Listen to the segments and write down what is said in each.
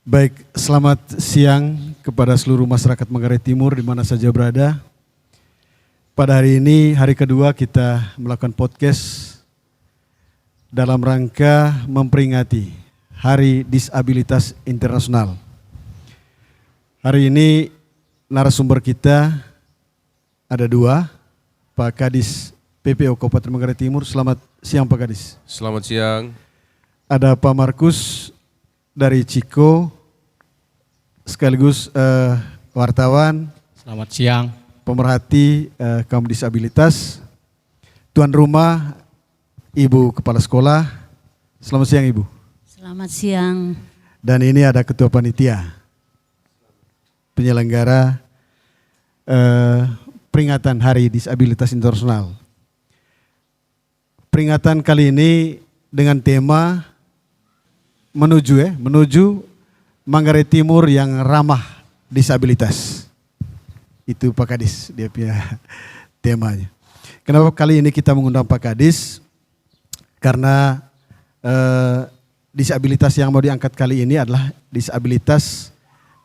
Baik, selamat siang kepada seluruh masyarakat Manggarai Timur di mana saja berada. Pada hari ini, hari kedua kita melakukan podcast dalam rangka memperingati Hari Disabilitas Internasional. Hari ini narasumber kita ada dua, Pak Kadis PPO Kabupaten Manggarai Timur. Selamat siang Pak Kadis. Selamat siang. Ada Pak Markus dari Ciko, sekaligus wartawan. Selamat siang. Pemerhati kaum disabilitas. Tuan rumah, Ibu Kepala Sekolah. Selamat siang Ibu. Selamat siang. Dan ini ada Ketua Panitia penyelenggara peringatan Hari Disabilitas Internasional. Peringatan kali ini dengan tema menuju Manggarai Timur yang ramah disabilitas. Itu Pak Kadis, dia punya temanya. Kenapa kali ini kita mengundang Pak Kadis? Karena disabilitas yang mau diangkat kali ini adalah disabilitas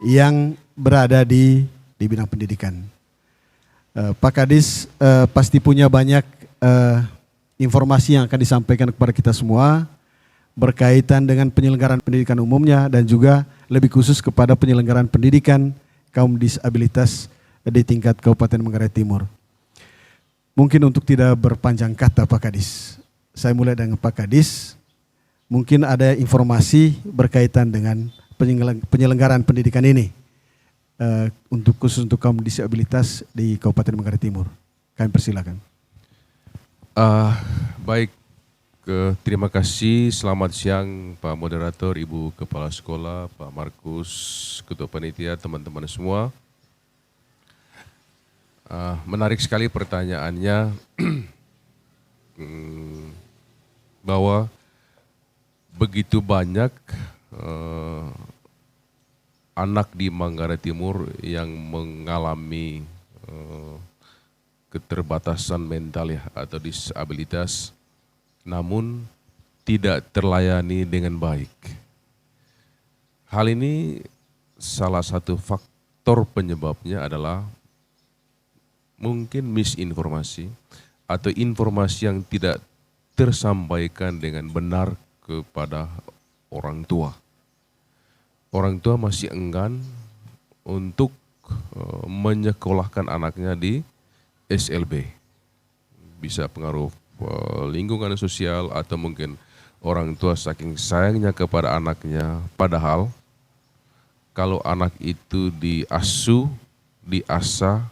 yang berada di bidang pendidikan. Pak Kadis pasti punya banyak informasi yang akan disampaikan kepada kita semua berkaitan dengan penyelenggaraan pendidikan umumnya dan juga lebih khusus kepada penyelenggaraan pendidikan kaum disabilitas di tingkat Kabupaten Manggarai Timur. Mungkin untuk tidak berpanjang kata Pak Kadis, saya mulai dengan Pak Kadis. Mungkin ada informasi berkaitan dengan penyelenggaraan pendidikan ini untuk khusus untuk kaum disabilitas di Kabupaten Manggarai Timur. Kami persilakan. Baik, terima kasih. Selamat siang Pak Moderator, Ibu Kepala Sekolah, Pak Markus, Ketua Panitia, teman-teman semua. Menarik sekali pertanyaannya bahwa begitu banyak anak di Manggarai Timur yang mengalami keterbatasan mental ya atau disabilitas, namun tidak terlayani dengan baik. Hal ini salah satu faktor penyebabnya adalah mungkin misinformasi atau informasi yang tidak tersampaikan dengan benar kepada orang tua. Orang tua masih enggan untuk menyekolahkan anaknya di SLB. Bisa pengaruh lingkungan sosial atau mungkin orang tua saking sayangnya kepada anaknya. Padahal kalau anak itu diasuh, diasah,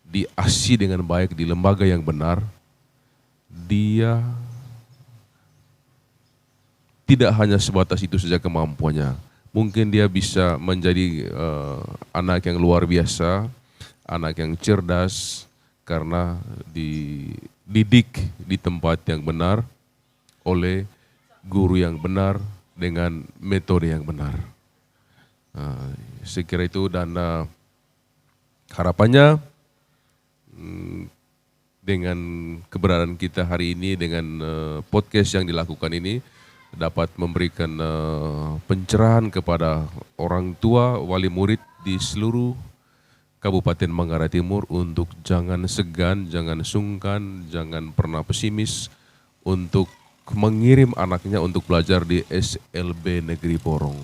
diasi dengan baik di lembaga yang benar, dia tidak hanya sebatas itu saja kemampuannya. Mungkin dia bisa menjadi anak yang luar biasa, anak yang cerdas, karena dididik di tempat yang benar, oleh guru yang benar, dengan metode yang benar. Saya kira itu, dan harapannya dengan keberadaan kita hari ini, dengan podcast yang dilakukan ini, dapat memberikan pencerahan kepada orang tua, wali murid di seluruh Kabupaten Manggarai Timur untuk jangan segan, jangan sungkan, jangan pernah pesimis untuk mengirim anaknya untuk belajar di SLB Negeri Porong.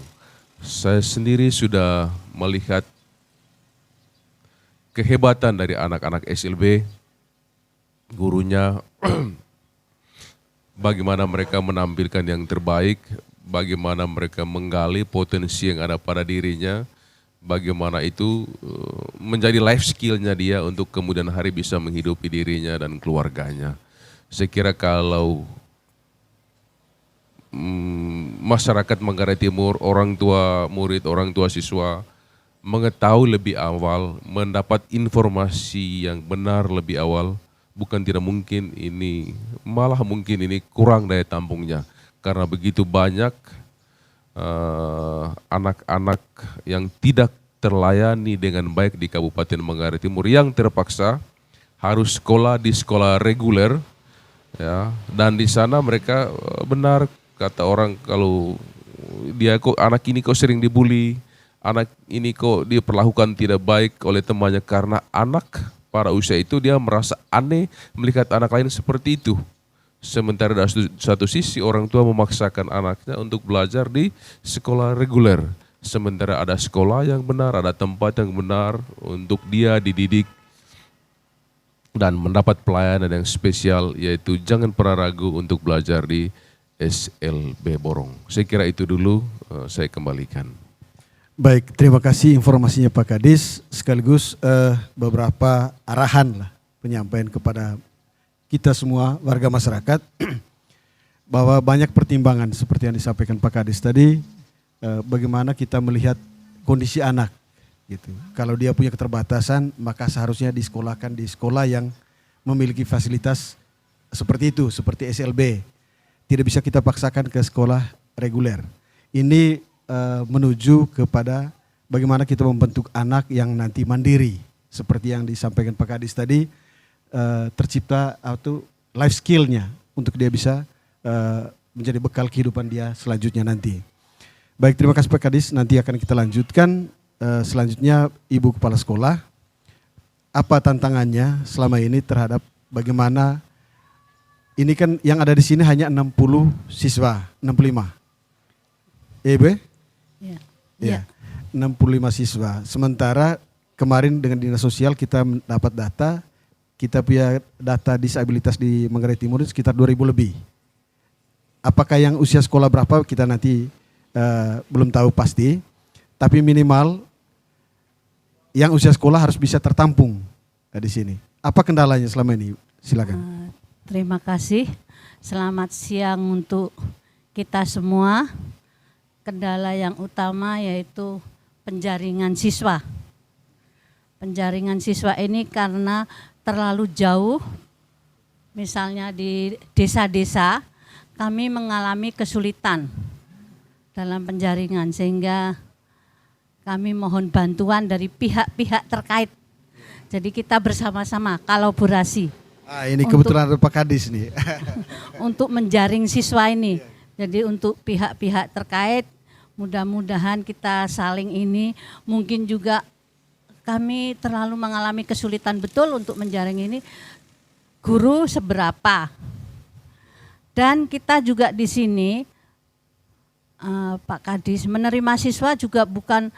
Saya sendiri sudah melihat kehebatan dari anak-anak SLB, gurunya, bagaimana mereka menampilkan yang terbaik, bagaimana mereka menggali potensi yang ada pada dirinya, bagaimana itu menjadi life skill-nya dia untuk kemudian hari bisa menghidupi dirinya dan keluarganya. Saya kira kalau masyarakat Manggarai Timur, orang tua murid, orang tua siswa mengetahui lebih awal, mendapat informasi yang benar lebih awal, bukan tidak mungkin ini, malah mungkin ini kurang daya tampungnya. Karena begitu banyak anak-anak yang tidak terlayani dengan baik di Kabupaten Manggarai Timur, yang terpaksa harus sekolah di sekolah reguler, ya, dan di sana mereka benar kata orang kalau anak ini kok sering dibully, anak ini kok diperlakukan tidak baik oleh temannya, karena anak pada usia itu dia merasa aneh melihat anak lain seperti itu. Sementara dari satu sisi orang tua memaksakan anaknya untuk belajar di sekolah reguler. Sementara ada sekolah yang benar, ada tempat yang benar untuk dia dididik dan mendapat pelayanan yang spesial, yaitu jangan pernah ragu untuk belajar di SLB Borong. Saya kira itu dulu, saya kembalikan. Baik, terima kasih informasinya Pak Kadis, sekaligus beberapa arahan lah penyampaian kepada kita semua warga masyarakat bahwa banyak pertimbangan seperti yang disampaikan Pak Kadis tadi, bagaimana kita melihat kondisi anak gitu. Kalau dia punya keterbatasan, maka seharusnya disekolahkan di sekolah yang memiliki fasilitas seperti itu, seperti SLB. Tidak bisa kita paksakan ke sekolah reguler. Ini menuju kepada bagaimana kita membentuk anak yang nanti mandiri. Seperti yang disampaikan Pak Kadis tadi, tercipta atau life skill-nya untuk dia bisa menjadi bekal kehidupan dia selanjutnya nanti. Baik, terima kasih Pak Kadis. Nanti akan kita lanjutkan. Selanjutnya Ibu Kepala Sekolah, apa tantangannya selama ini terhadap bagaimana ini kan yang ada di sini hanya 60 siswa, 65. Ibu? Ya. 65 siswa. Sementara kemarin dengan Dinas Sosial kita dapat data, kita punya data disabilitas di Manggarai Timur sekitar 2.000 lebih. Apakah yang usia sekolah berapa kita nanti belum tahu pasti, tapi minimal yang usia sekolah harus bisa tertampung di sini. Apa kendalanya selama ini? Silakan. Terima kasih. Selamat siang untuk kita semua. Kendala yang utama yaitu penjaringan siswa. Penjaringan siswa ini karena terlalu jauh, misalnya di desa-desa, kami mengalami kesulitan dalam penjaringan, sehingga kami mohon bantuan dari pihak-pihak terkait. Jadi kita bersama-sama kolaborasi. Ini kebetulan ada Pak Kadis nih. Untuk menjaring siswa ini. Jadi untuk pihak-pihak terkait, mudah-mudahan kita saling ini. Mungkin juga kami terlalu mengalami kesulitan betul untuk menjaring ini. Guru seberapa. Dan kita juga di sini, Pak Kadis, menerima siswa juga bukan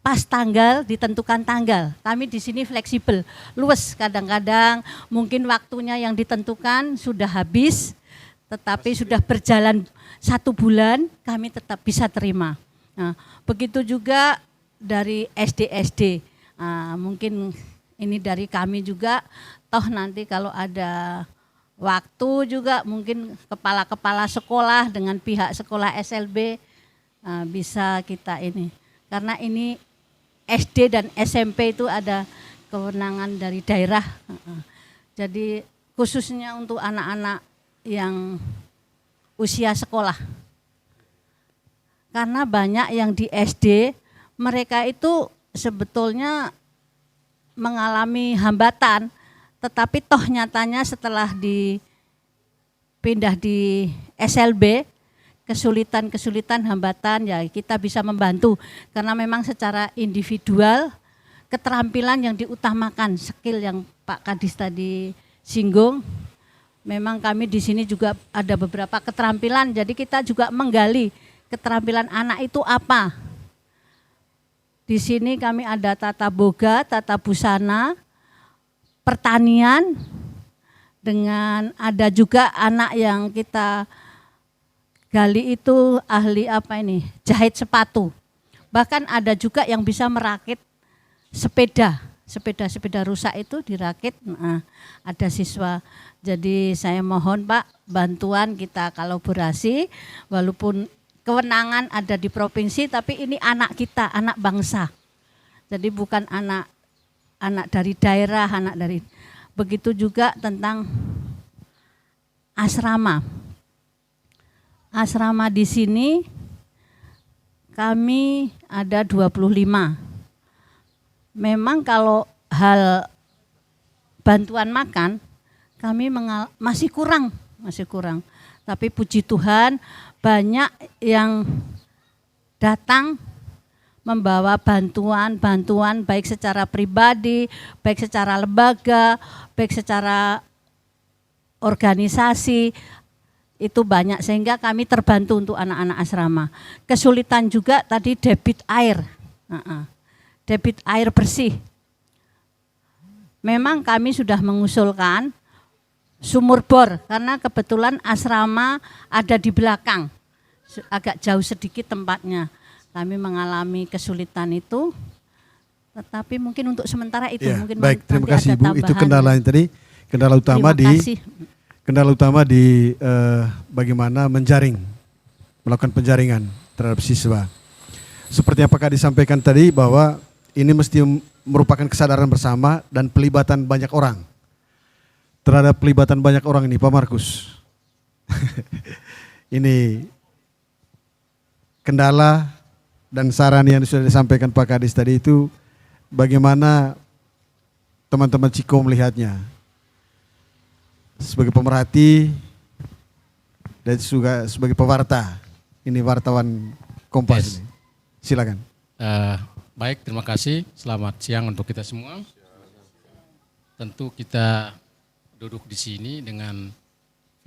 pas tanggal, ditentukan tanggal. Kami di sini fleksibel, luwes, kadang-kadang mungkin waktunya yang ditentukan sudah habis, tetapi sudah berjalan 1 bulan, kami tetap bisa terima. Nah, begitu juga dari SD-SD, mungkin ini dari kami juga, toh nanti kalau ada waktu juga mungkin kepala-kepala sekolah dengan pihak sekolah SLB bisa kita ini. Karena ini SD dan SMP itu ada kewenangan dari daerah. Jadi khususnya untuk anak-anak yang usia sekolah. Karena banyak yang di SD, mereka itu sebetulnya mengalami hambatan, tetapi toh nyatanya setelah dipindah di SLB, kesulitan-kesulitan, hambatan, ya kita bisa membantu. Karena memang secara individual, keterampilan yang diutamakan, skill yang Pak Kadis tadi singgung, memang kami di sini juga ada beberapa keterampilan, jadi kita juga menggali keterampilan anak itu apa. Di sini kami ada tata boga, tata busana, pertanian, dengan ada juga anak yang kita gali itu ahli jahit sepatu. Bahkan ada juga yang bisa merakit sepeda rusak itu dirakit. Nah, ada siswa. Jadi saya mohon Pak, bantuan kita kolaborasi, walaupun kewenangan ada di provinsi, tapi ini anak kita, anak bangsa. Jadi bukan anak dari daerah, anak dari. Begitu juga tentang asrama. Asrama di sini kami ada 25. Memang kalau hal bantuan makan kami masih kurang. masih kurang. Tapi puji Tuhan banyak yang datang membawa bantuan baik secara pribadi, baik secara lembaga, baik secara organisasi, itu banyak sehingga kami terbantu untuk anak-anak asrama. Kesulitan juga tadi debit air, debit air bersih. Memang kami sudah mengusulkan sumur bor karena kebetulan asrama ada di belakang, agak jauh sedikit tempatnya. Kami mengalami kesulitan itu, tetapi mungkin untuk sementara itu. Ya, mungkin baik, terima nanti kasih ada Ibu. Itu tambahan. kendala yang tadi, kendala utama di bagaimana menjaring, melakukan penjaringan terhadap siswa. Seperti yang Pak Kadi sampaikan tadi bahwa ini mesti merupakan kesadaran bersama dan pelibatan banyak orang. Terhadap pelibatan banyak orang ini Pak Markus. Ini kendala dan saran yang sudah disampaikan Pak Kadis tadi itu bagaimana teman-teman Ciko melihatnya sebagai pemerhati dan juga sebagai pewarta. Ini wartawan Kompas. Yes. Ini. Silakan. Baik, terima kasih. Selamat siang untuk kita semua. Tentu kita duduk di sini dengan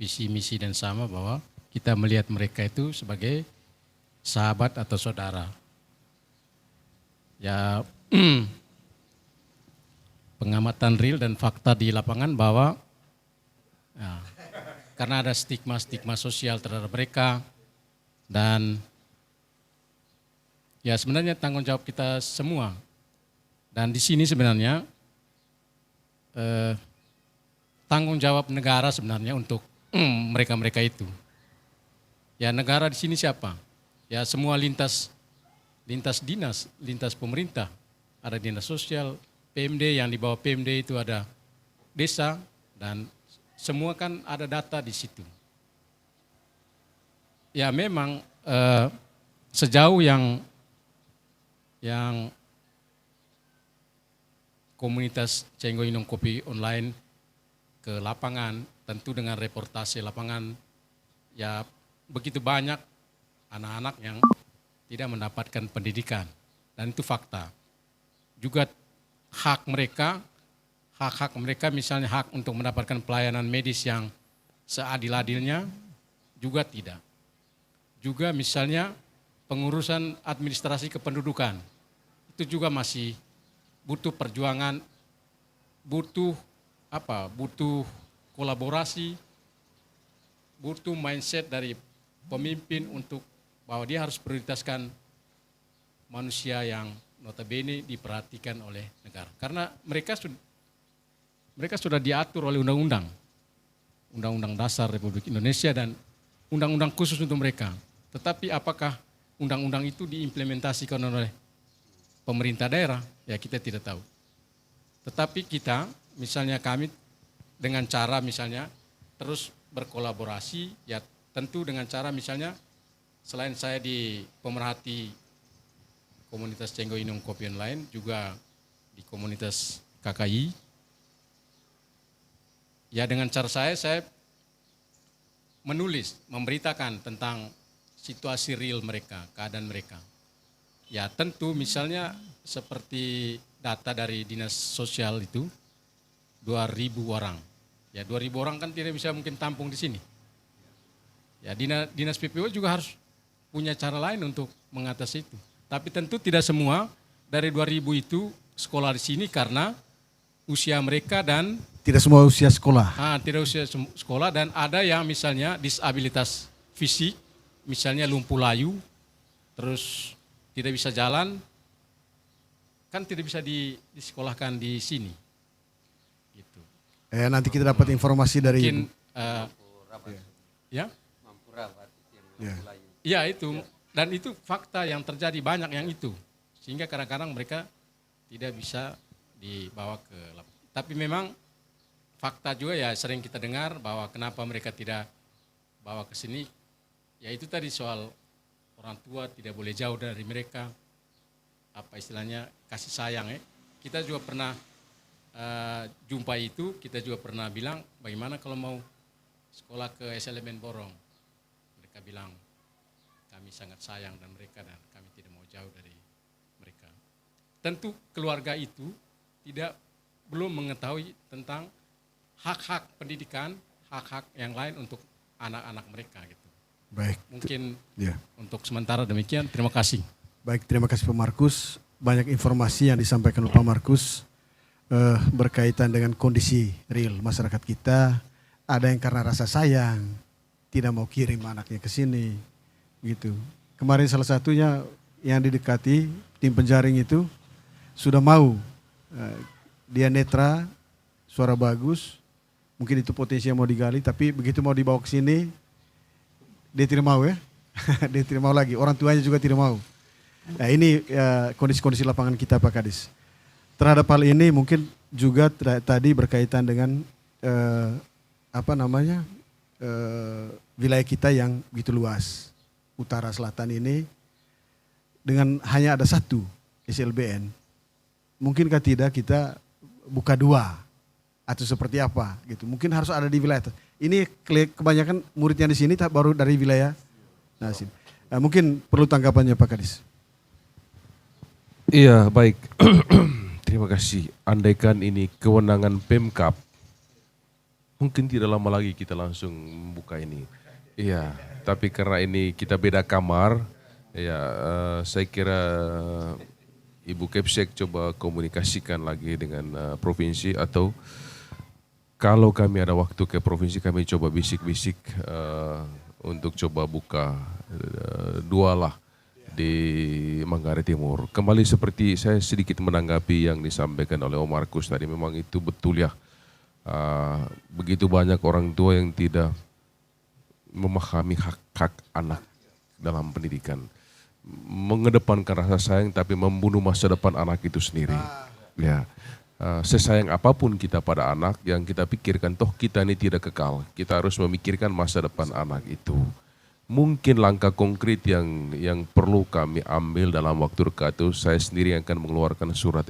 visi misi dan sama bahwa kita melihat mereka itu sebagai sahabat atau saudara. Ya, pengamatan real dan fakta di lapangan bahwa ya, karena ada stigma sosial terhadap mereka dan ya sebenarnya tanggung jawab kita semua. Dan di sini sebenarnya tanggung jawab negara sebenarnya untuk mereka-mereka itu. Ya negara di sini siapa? Ya semua lintas dinas, lintas pemerintah. Ada dinas sosial, PMD, yang di bawah PMD itu ada desa, dan semua kan ada data di situ. Ya memang sejauh yang komunitas Cengho Inung Kopi online ke lapangan, tentu dengan reportase lapangan, ya begitu banyak anak-anak yang tidak mendapatkan pendidikan, dan itu fakta. Juga hak mereka misalnya hak untuk mendapatkan pelayanan medis yang seadil-adilnya juga tidak. Juga misalnya pengurusan administrasi kependudukan, itu juga masih butuh perjuangan, butuh kolaborasi, butuh mindset dari pemimpin untuk bahwa dia harus prioritaskan manusia yang notabene diperhatikan oleh negara. Karena mereka sudah diatur oleh undang-undang dasar Republik Indonesia dan undang-undang khusus untuk mereka. Tetapi apakah undang-undang itu diimplementasikan oleh pemerintah daerah? Ya kita tidak tahu. Tetapi kita, misalnya kami dengan cara misalnya terus berkolaborasi, ya tentu dengan cara misalnya selain saya di pemerhati komunitas Cengho Inung Kopi Online, juga di komunitas KKI. Ya dengan cara saya menulis, memberitakan tentang situasi real mereka, keadaan mereka. Ya tentu misalnya seperti data dari dinas sosial itu 2.000 orang. Ya 2.000 orang kan tidak bisa mungkin tampung di sini. Ya dinas PPO juga harus punya cara lain untuk mengatasi itu. Tapi tentu tidak semua dari 2.000 itu sekolah di sini karena usia mereka dan Tidak semua usia sekolah. tidak usia sekolah, dan ada yang misalnya disabilitas fisik, misalnya lumpuh layu, terus tidak bisa jalan, kan tidak bisa disekolahkan di sini. Gitu. Nanti kita dapat informasi dari Mungkin ya. ya itu, dan itu fakta yang terjadi, banyak yang itu, sehingga kadang-kadang mereka tidak bisa dibawa ke lapangan. Tapi memang fakta juga ya sering kita dengar bahwa kenapa mereka tidak bawa ke sini, ya itu tadi soal orang tua tidak boleh jauh dari mereka, apa istilahnya kasih sayang ya. Kita juga pernah jumpa itu, kita juga pernah bilang bagaimana kalau mau sekolah ke SLMN Borong. Mereka bilang kami sangat sayang dan kami tidak mau jauh dari mereka. Tentu keluarga itu belum mengetahui tentang hak-hak pendidikan, hak-hak yang lain untuk anak-anak mereka gitu. Baik. Mungkin Ya. untuk sementara demikian. Terima kasih. Baik, terima kasih Pak Markus. Banyak informasi yang disampaikan oleh Pak Markus berkaitan dengan kondisi real masyarakat kita. Ada yang karena rasa sayang, tidak mau kirim anaknya ke sini, gitu. Kemarin salah satunya yang didekati tim penjaring itu sudah mau, dia netra, suara bagus, mungkin itu potensi yang mau digali, tapi begitu mau dibawa ke sini, dia tidak mau ya, dia tidak mau lagi, orang tuanya juga tidak mau. Nah ini kondisi-kondisi lapangan kita Pak Kadis. Terhadap hal ini mungkin juga tadi berkaitan dengan wilayah kita yang begitu luas. Utara selatan ini dengan hanya ada satu SLBN. Mungkinkah tidak kita buka dua atau seperti apa gitu. Mungkin harus ada di wilayah. Ini kebanyakan muridnya di sini baru dari wilayah. Nah, sini. Mungkin perlu tanggapannya Pak Kadis. Iya, baik. Terima kasih. Andaikan ini kewenangan Pemkab, mungkin tidak lama lagi kita langsung membuka ini. Iya, tapi karena ini kita beda kamar, ya saya kira Ibu Kepsek coba komunikasikan lagi dengan provinsi, atau kalau kami ada waktu ke provinsi kami coba bisik-bisik untuk coba buka dua lah di Manggarai Timur. Kembali seperti saya sedikit menanggapi yang disampaikan oleh Om Markus tadi, memang itu betul ya. Begitu banyak orang tua yang tidak memahami hak-hak anak dalam pendidikan. Mengedepankan rasa sayang tapi membunuh masa depan anak itu sendiri. Ya, sesayang apapun kita pada anak, yang kita pikirkan toh kita ini tidak kekal. Kita harus memikirkan masa depan anak itu. Mungkin langkah konkret yang perlu kami ambil dalam waktu dekat itu, saya sendiri akan mengeluarkan surat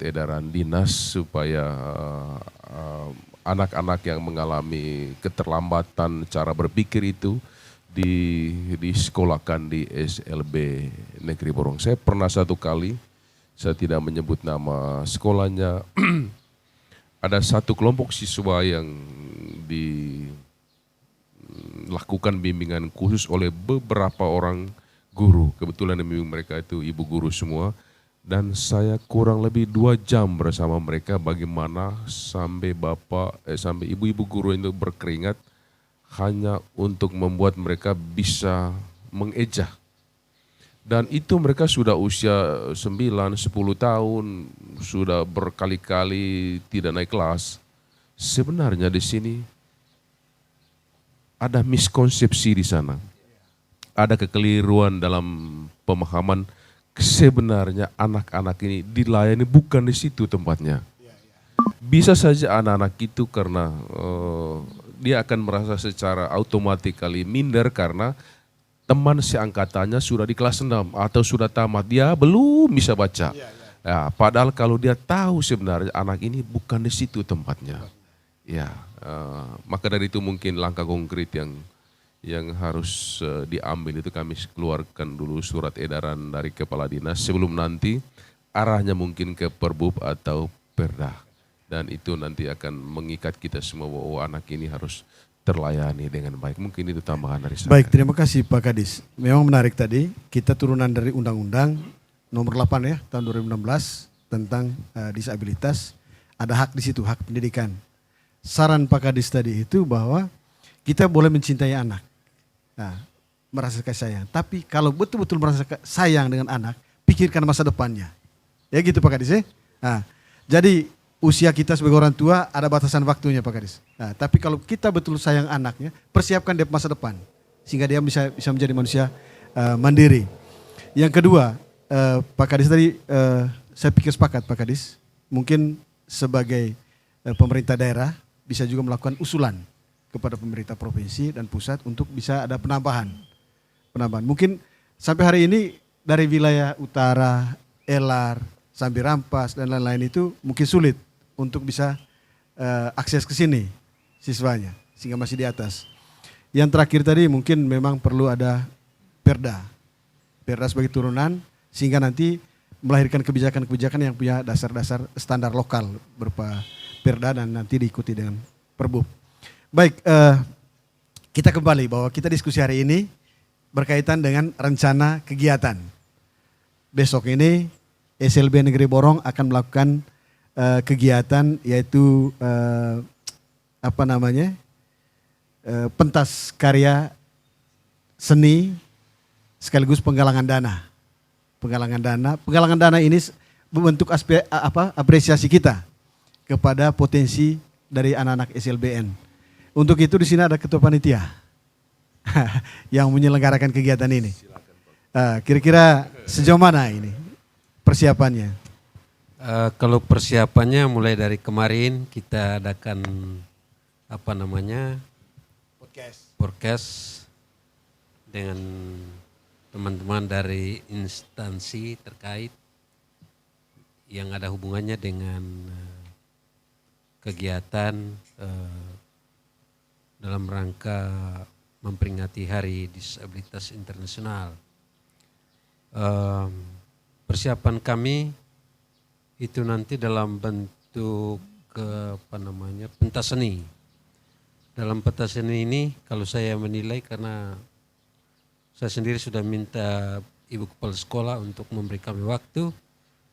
edaran dinas supaya anak-anak yang mengalami keterlambatan cara berpikir itu disekolahkan di SLB Negeri Borong. Saya pernah satu kali, saya tidak menyebut nama sekolahnya, ada satu kelompok siswa yang dilakukan bimbingan khusus oleh beberapa orang guru. Kebetulan yang membimbing mereka itu ibu guru semua. Dan saya kurang lebih 2 jam bersama mereka bagaimana sampai sampai ibu-ibu guru itu berkeringat hanya untuk membuat mereka bisa mengeja. Dan itu mereka sudah usia 9-10 tahun, sudah berkali-kali tidak naik kelas. Sebenarnya di sini ada miskonsepsi di sana. Ada kekeliruan dalam pemahaman. Sebenarnya anak-anak ini dilayani bukan di situ tempatnya. Bisa saja anak-anak itu karena dia akan merasa secara automatically minder karena teman seangkatannya sudah di kelas 6 atau sudah tamat, dia belum bisa baca. Ya, padahal kalau dia tahu sebenarnya anak ini bukan di situ tempatnya. Ya, maka dari itu mungkin langkah konkret yang harus diambil itu kami keluarkan dulu surat edaran dari kepala dinas sebelum nanti arahnya mungkin ke Perbub atau Perda, dan itu nanti akan mengikat kita semua bahwa anak ini harus terlayani dengan baik. Mungkin itu tambahan dari saya. Baik, terima kasih Pak Kadis. Memang menarik tadi, kita turunan dari Undang-Undang nomor 8 ya tahun 2016 tentang disabilitas, ada hak di situ, hak pendidikan. Saran Pak Kadis tadi itu bahwa kita boleh mencintai anak. Nah, merasa kasih sayang. Tapi kalau betul-betul merasa sayang dengan anak, pikirkan masa depannya. Ya gitu Pak Kadis ya. Nah, jadi usia kita sebagai orang tua ada batasan waktunya Pak Kadis. Nah, tapi kalau kita betul sayang anaknya, persiapkan dia masa depan. Sehingga dia bisa menjadi manusia mandiri. Yang kedua, Pak Kadis tadi saya pikir sepakat Pak Kadis. Mungkin sebagai pemerintah daerah bisa juga melakukan usulan kepada pemerintah provinsi dan pusat untuk bisa ada penambahan. Mungkin sampai hari ini dari wilayah utara, Elar, sampai Rampas dan lain-lain itu mungkin sulit untuk bisa akses ke sini. siswanya sehingga masih di atas. Yang terakhir tadi mungkin memang perlu ada perda sebagai turunan sehingga nanti melahirkan kebijakan-kebijakan yang punya dasar-dasar standar lokal berupa perda dan nanti diikuti dengan perbub. Baik, kita kembali bahwa kita diskusi hari ini berkaitan dengan rencana kegiatan. Besok ini SLB Negeri Borong akan melakukan kegiatan yaitu pentas karya seni sekaligus penggalangan dana. Penggalangan dana ini membentuk apresiasi kita kepada potensi dari anak-anak SLBN. Untuk itu di sini ada ketua panitia yang menyelenggarakan kegiatan ini. Kira-kira sejauh mana ini persiapannya? Kalau persiapannya mulai dari kemarin kita adakan podcast dengan teman-teman dari instansi terkait yang ada hubungannya dengan kegiatan dalam rangka memperingati Hari Disabilitas Internasional. Persiapan kami itu nanti dalam bentuk pentas seni. Dalam pentas seni ini kalau saya menilai karena saya sendiri sudah minta Ibu Kepala Sekolah untuk memberi kami waktu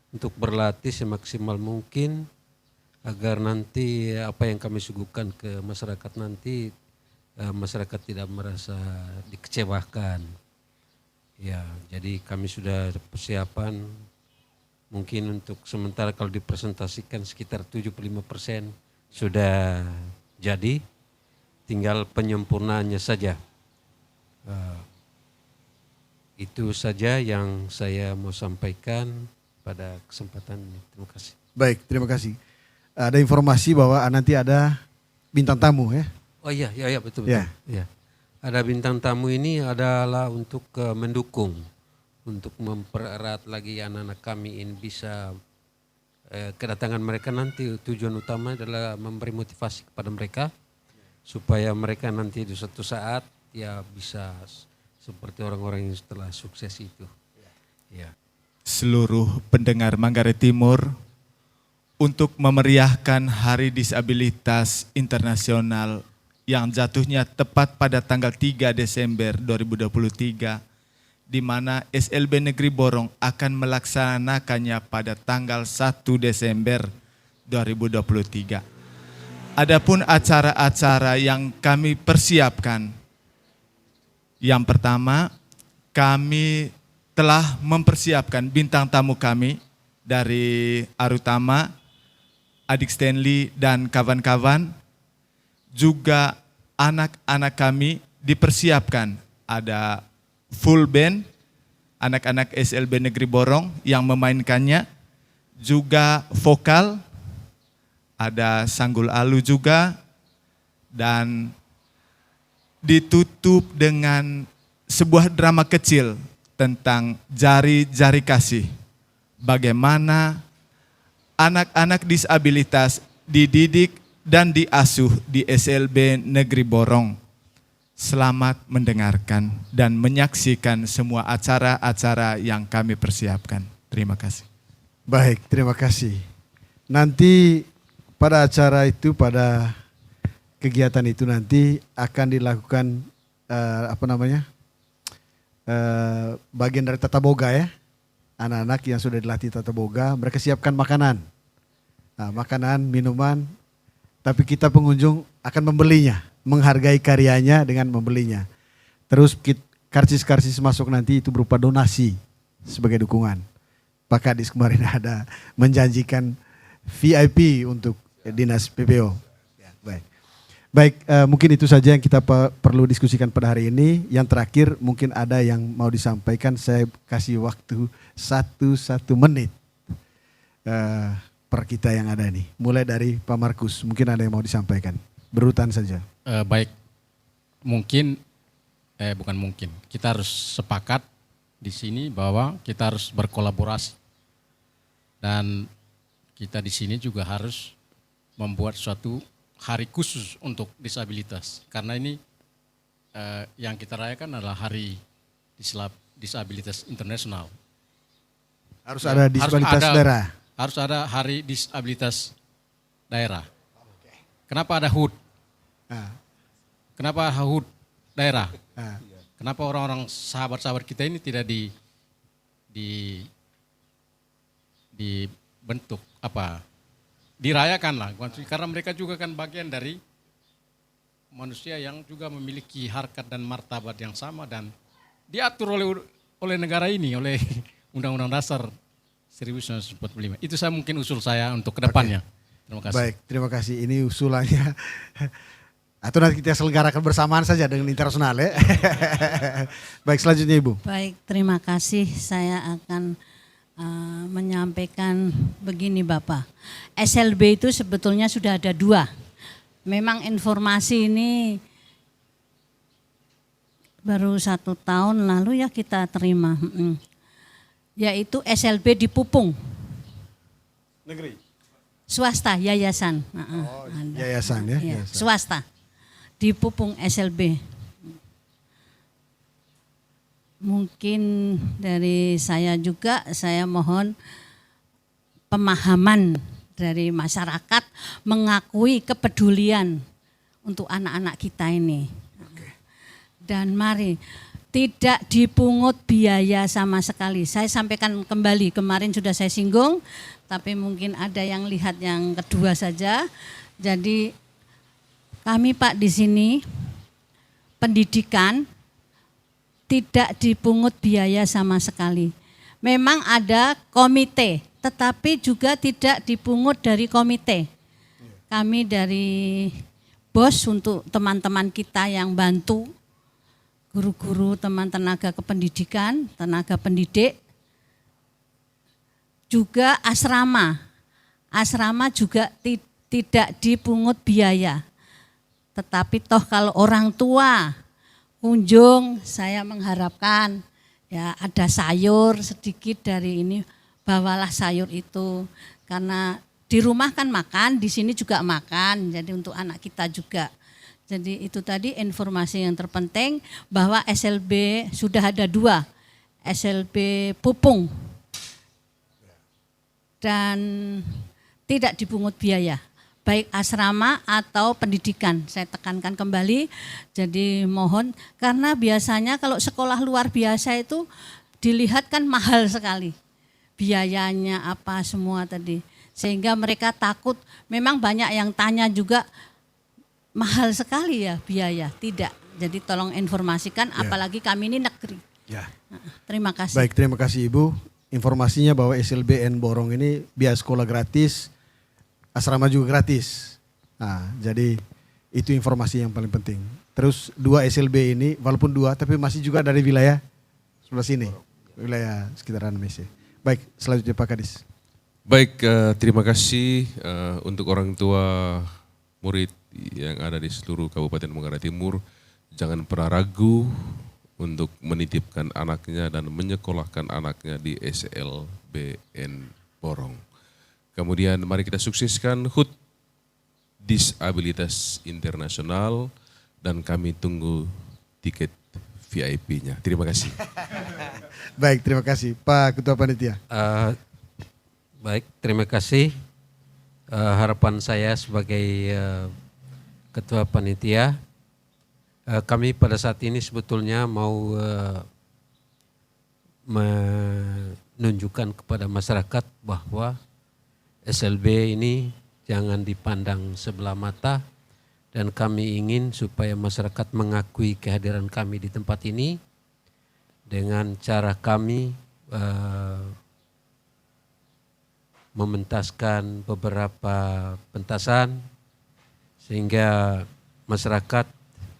untuk berlatih semaksimal mungkin agar nanti apa yang kami suguhkan ke masyarakat nanti masyarakat tidak merasa dikecewakan. Ya, jadi kami sudah persiapan mungkin untuk sementara kalau dipresentasikan sekitar 75% sudah jadi, tinggal penyempurnaannya saja. Itu saja yang saya mau sampaikan pada kesempatan ini. Terima kasih. Baik, terima kasih. Ada informasi bahwa nanti ada bintang tamu ya? Oh iya betul. Ya. Ya. Ada bintang tamu ini adalah untuk mendukung, untuk mempererat lagi anak-anak kami ini bisa kedatangan mereka nanti tujuan utama adalah memberi motivasi kepada mereka supaya mereka nanti di suatu saat ya bisa seperti orang-orang yang setelah sukses itu. Ya. Seluruh pendengar Manggarai Timur untuk memeriahkan Hari Disabilitas Internasional yang jatuhnya tepat pada tanggal 3 Desember 2023 di mana SLB Negeri Borong akan melaksanakannya pada tanggal 1 Desember 2023. Adapun acara-acara yang kami persiapkan, yang pertama kami telah mempersiapkan bintang tamu kami dari Arutama, Adik Stanley dan kawan-kawan, juga anak-anak kami dipersiapkan ada full band, anak-anak SLB Negeri Borong yang memainkannya, juga vokal, ada Sanggul Alu juga, dan ditutup dengan sebuah drama kecil tentang jari-jari kasih. Bagaimana anak-anak disabilitas dididik dan diasuh di SLB Negeri Borong. Selamat mendengarkan dan menyaksikan semua acara-acara yang kami persiapkan. Terima kasih. Baik, terima kasih. Nanti pada acara itu, pada kegiatan itu nanti akan dilakukan bagian dari tata boga ya. Anak-anak yang sudah dilatih tata boga, mereka siapkan makanan. Nah, makanan, minuman, tapi kita pengunjung akan membelinya, menghargai karyanya dengan membelinya. Terus karcis-karcis masuk nanti itu berupa donasi sebagai dukungan. Pak Kadis kemarin ada menjanjikan VIP untuk Dinas PPO. Ya, baik, mungkin itu saja yang kita perlu diskusikan pada hari ini. Yang terakhir mungkin ada yang mau disampaikan, saya kasih waktu 1 menit. Per kita yang ada nih, mulai dari Pak Markus, mungkin ada yang mau disampaikan, berurutan saja. Baik, kita harus sepakat di sini bahwa kita harus berkolaborasi dan kita di sini juga harus membuat suatu hari khusus untuk disabilitas. Karena ini yang kita rayakan adalah Hari Disabilitas Internasional. Harus ada disabilitas daerah. Harus ada Hari Disabilitas Daerah. Kenapa ada HUD? Ah, Kenapa HUD daerah? ah. Kenapa orang-orang sahabat-sahabat kita ini tidak dibentuk dirayakan lah, karena mereka juga kan bagian dari manusia yang juga memiliki harkat dan martabat yang sama dan diatur oleh negara ini, oleh Undang-Undang Dasar 1945. Itu saya mungkin usul saya untuk kedepannya. Terima kasih. Baik, terima kasih. Ini usulannya. Atau nanti kita selenggarakan bersamaan saja dengan internasional ya. Baik, selanjutnya Ibu. Baik, terima kasih. Saya akan menyampaikan begini Bapak. SLB itu sebetulnya sudah ada 2. Memang informasi ini baru 1 tahun lalu ya kita terima. Yaitu SLB di Pupung. Negeri. Swasta, yayasan. Yayasan ya. Iya, Yayasan. swasta. Di Pupung SLB. Mungkin dari saya juga, saya mohon pemahaman dari masyarakat mengakui kepedulian untuk anak-anak kita ini. Dan mari tidak dipungut biaya sama sekali. Saya sampaikan kembali, kemarin sudah saya singgung, tapi mungkin ada yang lihat yang kedua saja. Jadi kami Pak di sini pendidikan tidak dipungut biaya sama sekali. Memang ada komite, tetapi juga tidak dipungut dari komite. Kami dari BOS untuk teman-teman kita yang bantu, guru-guru, teman tenaga kependidikan, tenaga pendidik, juga asrama. Asrama juga tidak dipungut biaya. Tetapi toh kalau orang tua kunjung, saya mengharapkan ya ada sayur sedikit dari ini, bawalah sayur itu. Karena di rumah kan makan, di sini juga makan, jadi untuk anak kita juga. Jadi itu tadi informasi yang terpenting bahwa SLB sudah ada 2, SLB Pupung dan tidak dipungut biaya. Baik asrama atau pendidikan, saya tekankan kembali. Jadi mohon, karena biasanya kalau sekolah luar biasa itu dilihat kan mahal sekali. Biayanya apa semua tadi. Sehingga mereka takut, memang banyak yang tanya juga, mahal sekali ya biaya. Tidak, jadi tolong informasikan, apalagi kami ini negeri. Ya. Terima kasih. Baik, terima kasih Ibu. Informasinya bahwa SLBN Borong ini biaya sekolah gratis, asrama juga gratis. Nah, jadi itu informasi yang paling penting. Terus 2 SLB ini, walaupun 2, tapi masih juga dari wilayah sebelah sini, wilayah sekitaran Mese. Baik, selanjutnya Pak Kadis. Baik, terima kasih untuk orang tua murid yang ada di seluruh Kabupaten Manggarai Timur. Jangan pernah ragu untuk menitipkan anaknya dan menyekolahkan anaknya di SLBN Borong. Kemudian mari kita sukseskan HUT Disabilitas Internasional dan kami tunggu tiket VIP-nya. Terima kasih. Baik, terima kasih Pak Ketua Panitia. Baik, terima kasih. Harapan saya sebagai Ketua Panitia, kami pada saat ini sebetulnya mau menunjukkan kepada masyarakat bahwa SLB ini jangan dipandang sebelah mata dan kami ingin supaya masyarakat mengakui kehadiran kami di tempat ini dengan cara kami mementaskan beberapa pentasan sehingga masyarakat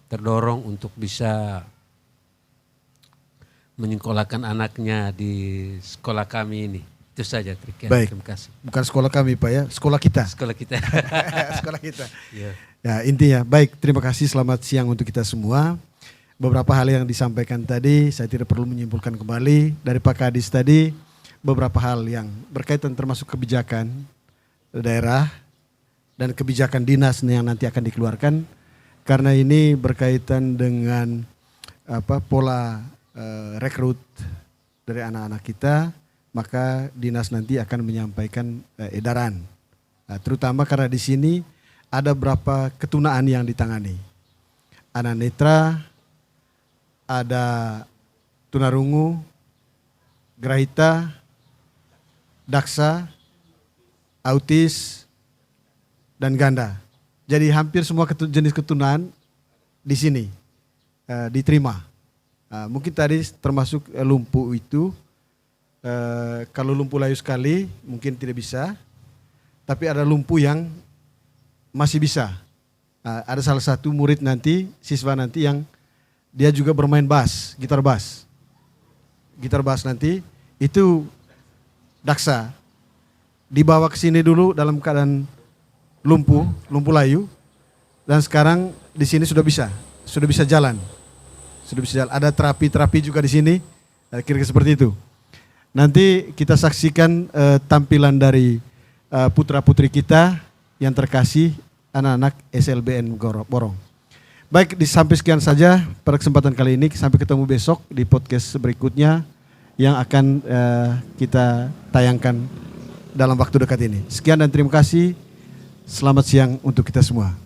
terdorong untuk bisa menyekolahkan anaknya di sekolah kami ini. Itu saja. Baik. Terima kasih. Bukan sekolah kami Pak ya, sekolah kita. Sekolah kita. Sekolah kita. Ya. Ya, intinya baik, terima kasih, selamat siang untuk kita semua. Beberapa hal yang disampaikan tadi saya tidak perlu menyimpulkan kembali dari Pak Kadis tadi, beberapa hal yang berkaitan termasuk kebijakan daerah dan kebijakan dinas yang nanti akan dikeluarkan, karena ini berkaitan dengan pola rekrut dari anak-anak kita, maka dinas nanti akan menyampaikan edaran. Nah, terutama karena di sini ada beberapa ketunaan yang ditangani. Anak netra, ada tunarungu, grahita, daksa, autis, dan ganda. Jadi hampir semua jenis ketunaan di sini diterima. Mungkin tadi termasuk lumpuh itu, kalau lumpuh layu sekali mungkin tidak bisa, tapi ada lumpuh yang masih bisa. Ada salah satu murid nanti, siswa nanti yang dia juga bermain bass, gitar bass. Gitar bass nanti itu daksa. Dibawa ke sini dulu dalam keadaan lumpuh layu, dan sekarang di sini sudah bisa jalan. Sudah bisa jalan. Ada terapi juga di sini, kira-kira seperti itu. Nanti kita saksikan tampilan dari putra-putri kita yang terkasih, anak-anak SLBN Borong. Baik, sampai sekian saja pada kesempatan kali ini. Sampai ketemu besok di podcast berikutnya yang akan kita tayangkan dalam waktu dekat ini. Sekian dan terima kasih. Selamat siang untuk kita semua.